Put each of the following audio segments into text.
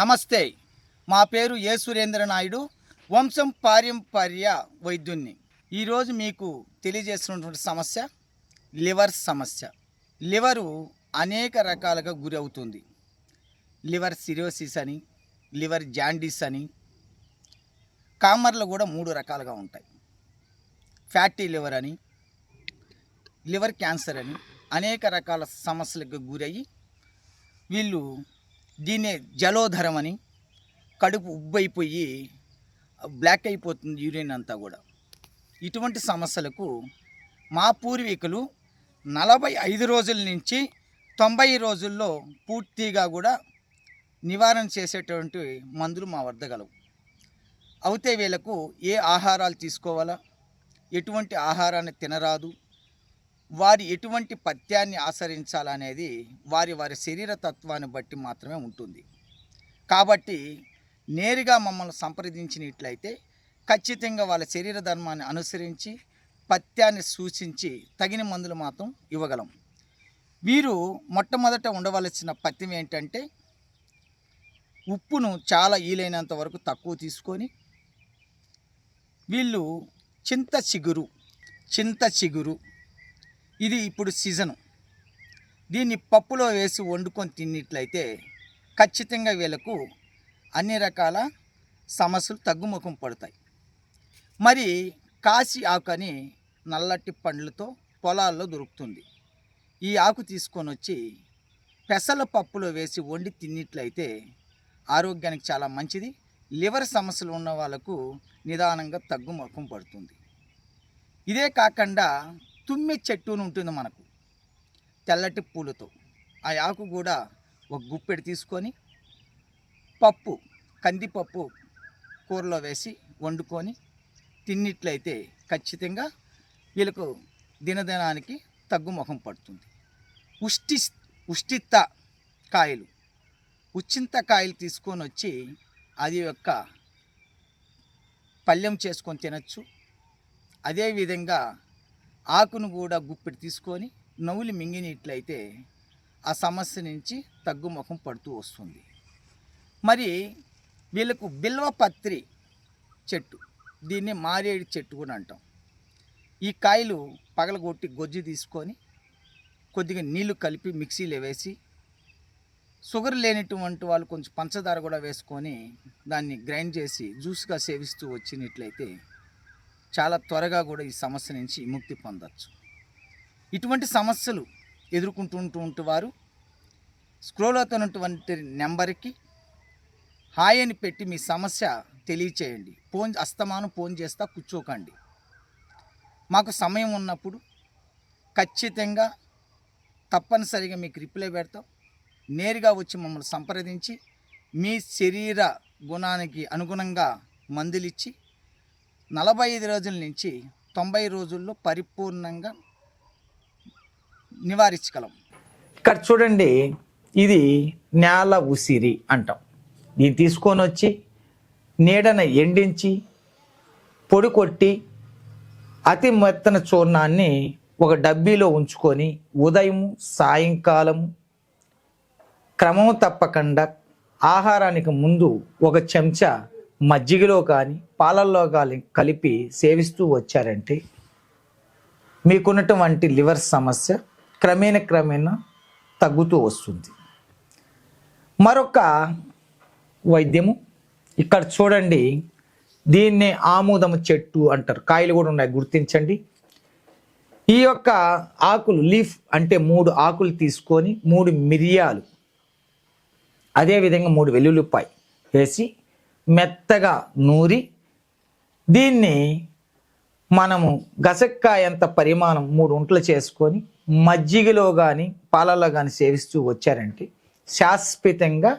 నమస్తే. మా పేరు ఏ సురేంద్ర నాయుడు, వంశం పారంపర్య వైద్యున్ని. ఈరోజు మీకు తెలియజేస్తున్నటువంటి సమస్య లివర్ సమస్య. లివరు అనేక రకాలుగా గురి అవుతుంది. లివర్ సిరోసిస్ అని, లివర్ జాండీస్ అని, కామర్లు కూడా 3 రకాలుగా ఉంటాయి. ఫ్యాటీ లివర్ అని, లివర్ క్యాన్సర్ అని అనేక రకాల సమస్యలకు గురయ్యి వీళ్ళు దీన్నే జలోధరం అని, కడుపు ఉబ్బైపోయి బ్లాక్ అయిపోతుంది యూరిన్ అంతా కూడా. ఇటువంటి సమస్యలకు మా పూర్వీకులు 45 రోజుల నుంచి 90 రోజుల్లో పూర్తిగా కూడా నివారణ చేసేటువంటి మందులు మా వద్ద గలవు. అయితే వీళ్ళకు ఏ ఆహారాలు తీసుకోవాలా, ఎటువంటి ఆహారాన్ని తినరాదు, వారి ఎటువంటి పథ్యాన్ని ఆచరించాలనేది వారి శరీర తత్వాన్ని బట్టి మాత్రమే ఉంటుంది. కాబట్టి నేరుగా మమ్మల్ని సంప్రదించినట్లయితే ఖచ్చితంగా వాళ్ళ శరీర ధర్మాన్ని అనుసరించి పథ్యాన్ని సూచించి తగిన మందులు మాత్రం ఇవ్వగలం. వీరు మొట్టమొదట ఉండవలసిన పథ్యం ఏంటంటే, ఉప్పును చాలా వీలైనంత వరకు తక్కువ తీసుకొని వీళ్ళు చింత చిగురు ఇది ఇప్పుడు సీజను, దీన్ని పప్పులో వేసి వండుకొని తిన్నట్లయితే ఖచ్చితంగా వీళ్ళకు అన్ని రకాల సమస్యలు తగ్గుముఖం పడతాయి. మరి కాశీ ఆకు అని నల్లటి పండ్లతో పొలాల్లో దొరుకుతుంది. ఈ ఆకు తీసుకొని వచ్చి పెసల పప్పులో వేసి వండి తిన్నట్లయితే ఆరోగ్యానికి చాలా మంచిది. లివర్ సమస్యలు ఉన్న వాళ్ళకు నిదానంగా తగ్గుముఖం పడుతుంది. ఇదే కాకుండా తుమ్మి చెట్టు ఉంటుంది మనకు, తెల్లటి పూలతో. ఆ ఆకు కూడా ఒక గుప్పెడు తీసుకొని కందిపప్పు కూరలో వేసి వండుకొని తిన్నట్లయితే ఖచ్చితంగా వీళ్ళకు దినదినానికి తగ్గుముఖం పడుతుంది. ఉష్టిత కాయలు తీసుకొని వచ్చి అది యొక్క పళ్ళెం చేసుకొని తినచ్చు. అదేవిధంగా ఆకును కూడా గుప్పెడు తీసుకొని నవ్వులు మింగినట్లయితే ఆ సమస్య నుంచి తగ్గుముఖం పడుతూ వస్తుంది. మరి వీళ్ళకు బిల్వపత్రి చెట్టు, దీన్ని మారేడు చెట్టు కూడా అంటాం. ఈ కాయలు పగలగొట్టి గొజ్జు తీసుకొని కొద్దిగా నీళ్లు కలిపి మిక్సీలో వేసి, షుగర్ లేనటువంటి వాళ్ళు కొంచెం పంచదార కూడా వేసుకొని దాన్ని గ్రైండ్ చేసి జ్యూస్గా సేవిస్తూ వచ్చినట్లయితే చాలా త్వరగా కూడా ఈ సమస్య నుంచి విముక్తి పొందవచ్చు. ఇటువంటి సమస్యలు ఎదుర్కొంటూ వారు స్క్రోల్ అవుతున్నటువంటి నెంబర్కి హాయ్ అని పెట్టి మీ సమస్య తెలియచేయండి. అస్తమానం ఫోన్ చేస్తా కూర్చోకండి. మాకు సమయం ఉన్నప్పుడు ఖచ్చితంగా తప్పనిసరిగా మీకు రిప్లై పెడతాం. నేరుగా వచ్చి మమ్మల్ని సంప్రదించి మీ శరీర గుణానికి అనుగుణంగా మందులిచ్చి 45 రోజుల నుంచి 90 రోజుల్లో పరిపూర్ణంగా నివారించగలం. ఇక్కడ చూడండి, ఇది నేల ఉసిరి అంటాం. దీన్ని తీసుకొని వచ్చి నీడన ఎండించి పొడి కొట్టి అతి మెత్తన చూర్ణాన్ని ఒక డబ్బీలో ఉంచుకొని ఉదయం సాయంకాలం క్రమం తప్పకుండా ఆహారానికి ముందు ఒక చెంచా మజ్జిగలో కానీ పాలల్లో కానీ కలిపి సేవిస్తూ వచ్చారంటే మీకున్నటువంటి లివర్ సమస్య క్రమేణా తగ్గుతూ వస్తుంది. మరొక వైద్యము ఇక్కడ చూడండి, దీన్నే ఆముదము చెట్టు అంటారు. కాయలు కూడా ఉన్నాయి, గుర్తించండి. ఈ యొక్క ఆకులు లీఫ్ అంటే 3 ఆకులు తీసుకొని 3 మిరియాలు, అదేవిధంగా 3 వెల్లుల్లిపాయ వేసి మెత్తగా నూరి దీన్ని మనము గసక్కాయంత పరిమాణం 3 ఉంటలు చేసుకొని మజ్జిగలో కానీ పాలల్లో కానీ సేవిస్తూ వచ్చారంటే శాశ్వతంగా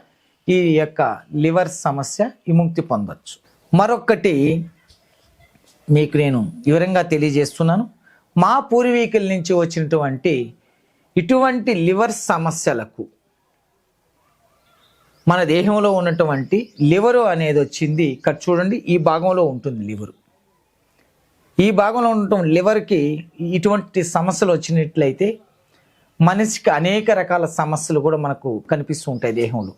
ఈ యొక్క లివర్ సమస్య విముక్తి పొందవచ్చు. మరొకటి మీకు నేను వివరంగా తెలియజేస్తున్నాను. మా పూర్వీకుల నుంచి వచ్చినటువంటి ఇటువంటి లివర్ సమస్యలకు మన దేహంలో ఉన్నటువంటి లివరు అనేది వచ్చింది. ఇక్కడ చూడండి, ఈ భాగంలో ఉంటుంది లివరు. ఈ భాగంలో ఉండటం లివర్కి ఇటువంటి సమస్యలు వచ్చినట్లయితే మనిషికి అనేక రకాల సమస్యలు కూడా మనకు కనిపిస్తూ ఉంటాయి దేహంలో.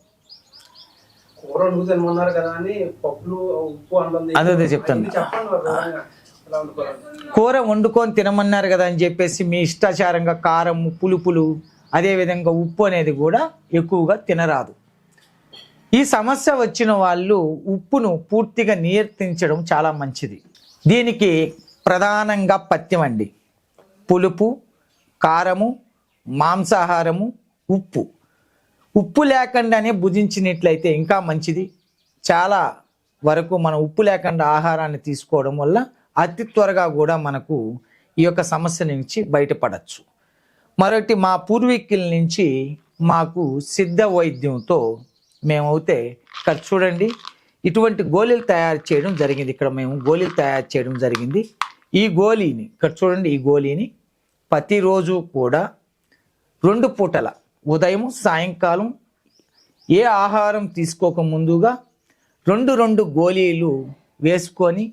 కూర వండుకు తినమన్నారు కదా అని పప్పులు ఉప్పు అన్నం అదే చెప్తాను. చెప్పండి వివరంగా ఎలా వండుకోవాలి. కూర వండుకొని తినమన్నారు కదా అని చెప్పేసి మీ ఇష్టాచారంగా కారం పులుపులు అదేవిధంగా ఉప్పు అనేది కూడా ఎక్కువగా తినరాదు. ఈ సమస్య వచ్చిన వాళ్ళు ఉప్పును పూర్తిగా నియంత్రించడం చాలా మంచిది. దీనికి ప్రధానంగా పథ్యం అండి. పులుపు, కారము, మాంసాహారము, ఉప్పు. ఉప్పు లేకుండానే భుజించినట్లయితే ఇంకా మంచిది. చాలా వరకు మనం ఉప్పు లేకుండా ఆహారాన్ని తీసుకోవడం వల్ల అతి త్వరగా కూడా మనకు ఈ యొక్క సమస్య నుంచి బయటపడచ్చు. మరొకటి, మా పూర్వీకుల నుంచి మాకు సిద్ధ వైద్యంతో మేమైతే ఇక్కడ చూడండి ఇటువంటి గోళీలు తయారు చేయడం జరిగింది. ఇక్కడ మేము గోళీలు తయారు చేయడం జరిగింది. ఈ గోళీని ఇక్కడ చూడండి, ఈ గోళీని ప్రతిరోజు కూడా 2 పూటల ఉదయం సాయంకాలం ఏ ఆహారం తీసుకోక ముందుగా 2 గోళీలు వేసుకొని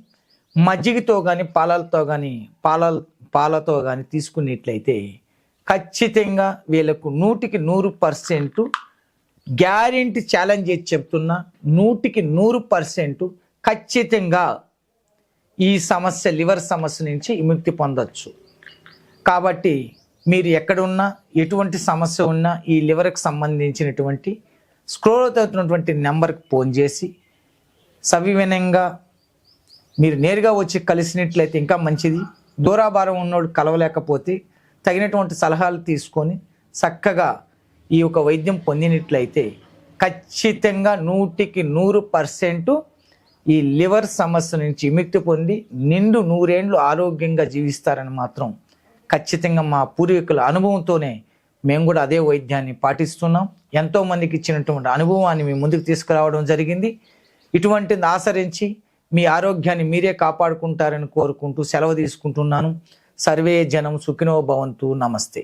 మజ్జిగతో కానీ పాలతో కానీ తీసుకున్నట్లయితే ఖచ్చితంగా వీళ్ళకు 100% గ్యారెంటీ ఛాలెంజ్ చేసి చెప్తున్నా, 100% ఖచ్చితంగా ఈ సమస్య లివర్ సమస్య నుంచి విముక్తి పొందొచ్చు. కాబట్టి మీరు ఎక్కడున్నా ఎటువంటి సమస్య ఉన్నా ఈ లివర్కి సంబంధించినటువంటి స్క్రోల్ అవుతున్నటువంటి నెంబర్కి ఫోన్ చేసి సవివనంగా మీరు నేరుగా వచ్చి కలిసినట్లయితే ఇంకా మంచిది. దూరాభారం ఉన్నోడు కలవలేకపోతే తగినటువంటి సలహాలు తీసుకొని చక్కగా ఈ యొక్క వైద్యం పొందినట్లయితే ఖచ్చితంగా 100% ఈ లివర్ సమస్య నుంచి విముక్తి పొంది నిండు 100 ఏళ్ళు ఆరోగ్యంగా జీవిస్తారని మాత్రం ఖచ్చితంగా మా పూర్వీకుల అనుభవంతోనే మేము కూడా అదే వైద్యాన్ని పాటిస్తున్నాం. ఎంతోమందికి ఇచ్చినటువంటి అనుభవాన్ని మీ ముందుకు తీసుకురావడం జరిగింది. ఇటువంటిది ఆచరించి మీ ఆరోగ్యాన్ని మీరే కాపాడుకుంటారని కోరుకుంటూ సెలవు తీసుకుంటున్నాను. సర్వే జనం సుఖినో భవంతు. నమస్తే.